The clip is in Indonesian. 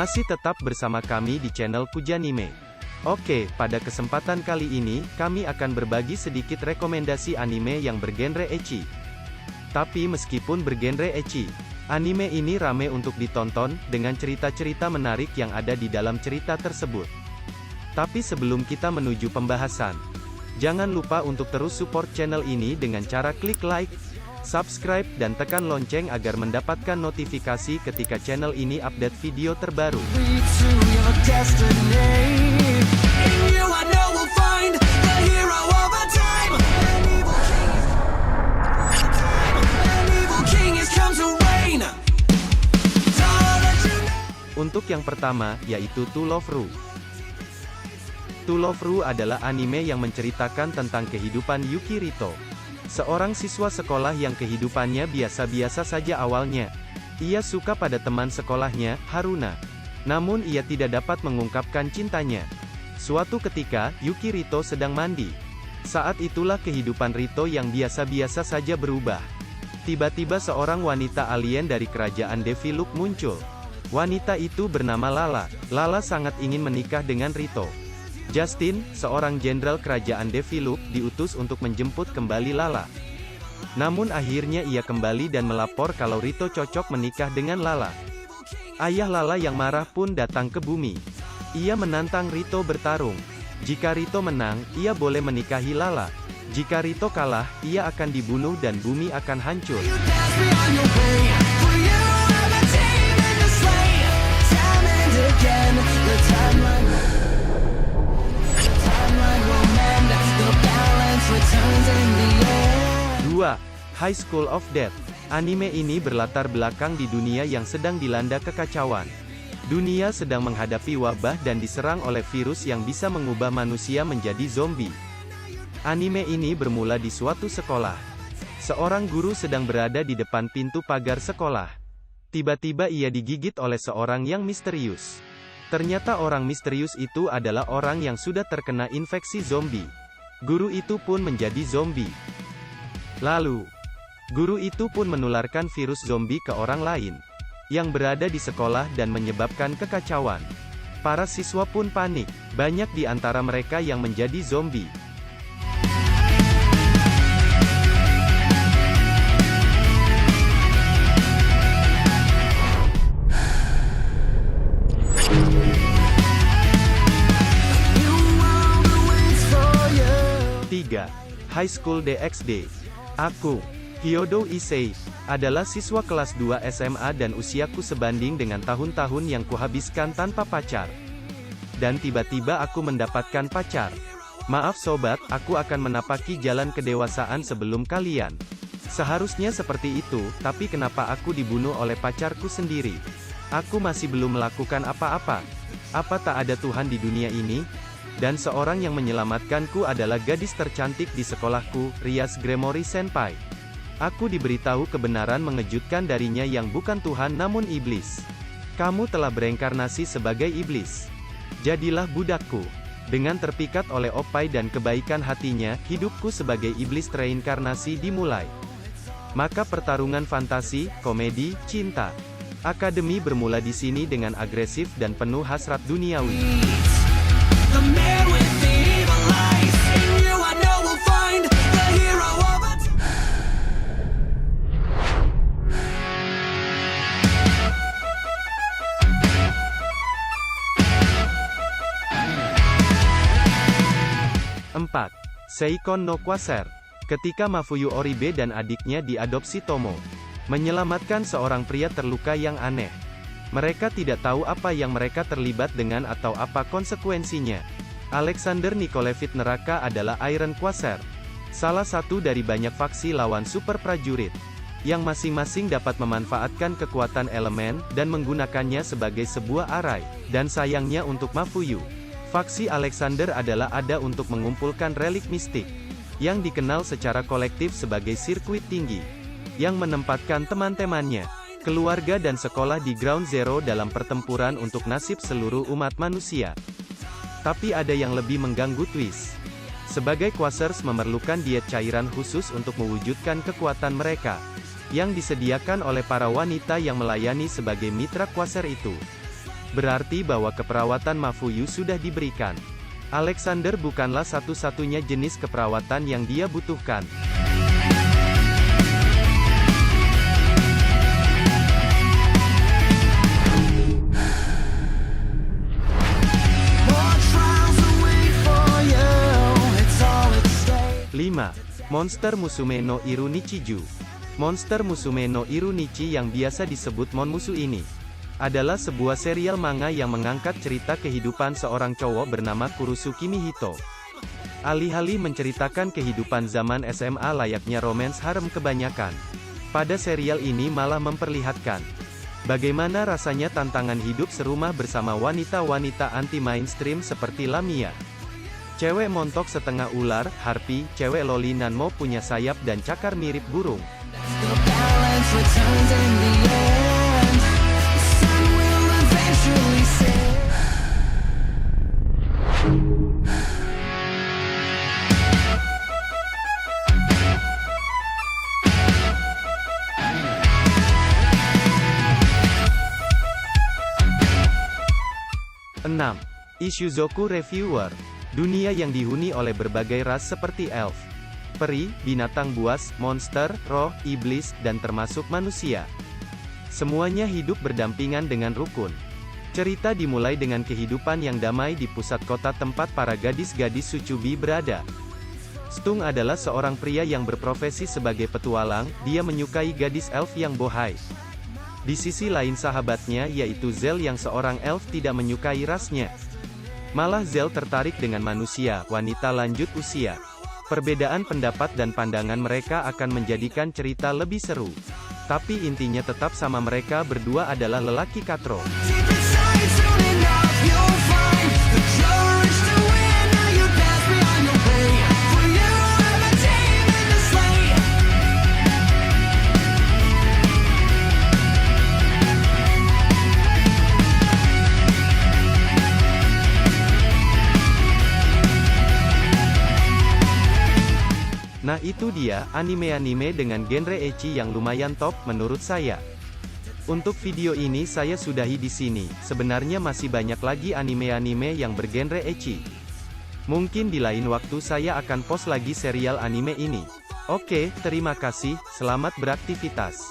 Masih tetap bersama kami di channel Kujanime. Oke, pada kesempatan kali ini, kami akan berbagi sedikit rekomendasi anime yang bergenre ecchi. Tapi meskipun bergenre ecchi, anime ini rame untuk ditonton, dengan cerita-cerita menarik yang ada di dalam cerita tersebut. Tapi sebelum kita menuju pembahasan, jangan lupa untuk terus support channel ini dengan cara klik like, subscribe, dan tekan lonceng agar mendapatkan notifikasi ketika channel ini update video terbaru. Untuk yang pertama, yaitu To Love Ru. To Love Ru adalah anime yang menceritakan tentang kehidupan Yuki Rito, seorang siswa sekolah yang kehidupannya biasa-biasa saja awalnya. Ia suka pada teman sekolahnya, Haruna. Namun ia tidak dapat mengungkapkan cintanya. Suatu ketika, Yuki Rito sedang mandi. Saat itulah kehidupan Rito yang biasa-biasa saja berubah. Tiba-tiba seorang wanita alien dari kerajaan Deviluk muncul. Wanita itu bernama Lala. Lala sangat ingin menikah dengan Rito. Justin, seorang jenderal kerajaan Deviluk, diutus untuk menjemput kembali Lala. Namun akhirnya ia kembali dan melapor kalau Rito cocok menikah dengan Lala. Ayah Lala yang marah pun datang ke bumi. Ia menantang Rito bertarung. Jika Rito menang, ia boleh menikahi Lala. Jika Rito kalah, ia akan dibunuh dan bumi akan hancur. High School of Death. Anime ini berlatar belakang di dunia yang sedang dilanda kekacauan. Dunia sedang menghadapi wabah dan diserang oleh virus yang bisa mengubah manusia menjadi zombie. Anime ini bermula di suatu sekolah. Seorang guru sedang berada di depan pintu pagar sekolah. Tiba-tiba ia digigit oleh seorang yang misterius. Ternyata orang misterius itu adalah orang yang sudah terkena infeksi zombie. Guru itu pun menjadi zombie. Lalu, guru itu pun menularkan virus zombie ke orang lain yang berada di sekolah dan menyebabkan kekacauan. Para siswa pun panik, banyak di antara mereka yang menjadi zombie. High School DxD. Aku, Hyodo Issei, adalah siswa kelas 2 SMA dan usiaku sebanding dengan tahun-tahun yang kuhabiskan tanpa pacar. Dan tiba-tiba aku mendapatkan pacar. Maaf sobat, aku akan menapaki jalan kedewasaan sebelum kalian. Seharusnya seperti itu, tapi kenapa aku dibunuh oleh pacarku sendiri? Aku masih belum melakukan apa-apa. Apa tak ada Tuhan di dunia ini? Dan seorang yang menyelamatkanku adalah gadis tercantik di sekolahku, Rias Gremory Senpai. Aku diberitahu kebenaran mengejutkan darinya yang bukan Tuhan namun iblis. Kamu telah bereinkarnasi sebagai iblis. Jadilah budakku. Dengan terpikat oleh opai dan kebaikan hatinya, hidupku sebagai iblis tereinkarnasi dimulai. Maka pertarungan fantasi, komedi, cinta. Akademi bermula di sini dengan agresif dan penuh hasrat duniawi. 4. Seikon no Quasar. Ketika Mafuyu Oribe dan adiknya diadopsi Tomo, menyelamatkan seorang pria terluka yang aneh. Mereka tidak tahu apa yang mereka terlibat dengan atau apa konsekuensinya. Alexander Nikolevich Neraka adalah Iron Quasar, salah satu dari banyak faksi lawan super prajurit, yang masing-masing dapat memanfaatkan kekuatan elemen, dan menggunakannya sebagai sebuah arai. Dan sayangnya untuk Mafuyu, faksi Alexander adalah ada untuk mengumpulkan relik mistik, yang dikenal secara kolektif sebagai sirkuit tinggi, yang menempatkan teman-temannya, keluarga dan sekolah di Ground Zero dalam pertempuran untuk nasib seluruh umat manusia. Tapi ada yang lebih mengganggu twist. Sebagai Quasars memerlukan diet cairan khusus untuk mewujudkan kekuatan mereka, yang disediakan oleh para wanita yang melayani sebagai mitra Quasar itu. Berarti bahwa keperawatan Mafuyu sudah diberikan. Alexander bukanlah satu-satunya jenis keperawatan yang dia butuhkan. Monster Musume no Irunichiju. Monster Musume no Irunichi yang biasa disebut Monmusu ini adalah sebuah serial manga yang mengangkat cerita kehidupan seorang cowok bernama Kurusuki Mihito. Alih-alih menceritakan kehidupan zaman SMA layaknya romans harem kebanyakan, pada serial ini malah memperlihatkan bagaimana rasanya tantangan hidup serumah bersama wanita-wanita anti-mainstream seperti Lamia, cewek montok setengah ular, Harpy, cewek loli Nanmo punya sayap dan cakar mirip burung. 6. Ishuzoku Reviewer. Dunia yang dihuni oleh berbagai ras seperti elf, peri, binatang buas, monster, roh, iblis, dan termasuk manusia. Semuanya hidup berdampingan dengan rukun. Cerita dimulai dengan kehidupan yang damai di pusat kota tempat para gadis-gadis Sucubi berada. Stung adalah seorang pria yang berprofesi sebagai petualang, dia menyukai gadis elf yang bohai. Di sisi lain sahabatnya yaitu Zel yang seorang elf tidak menyukai rasnya. Malah Zel tertarik dengan manusia, wanita lanjut usia. Perbedaan pendapat dan pandangan mereka akan menjadikan cerita lebih seru. Tapi intinya tetap sama, mereka berdua adalah lelaki katro. Nah itu dia, anime-anime dengan genre ecchi yang lumayan top, menurut saya. Untuk video ini saya sudahi di sini, sebenarnya masih banyak lagi anime-anime yang bergenre ecchi. Mungkin di lain waktu saya akan post lagi serial anime ini. Oke, terima kasih, selamat beraktivitas.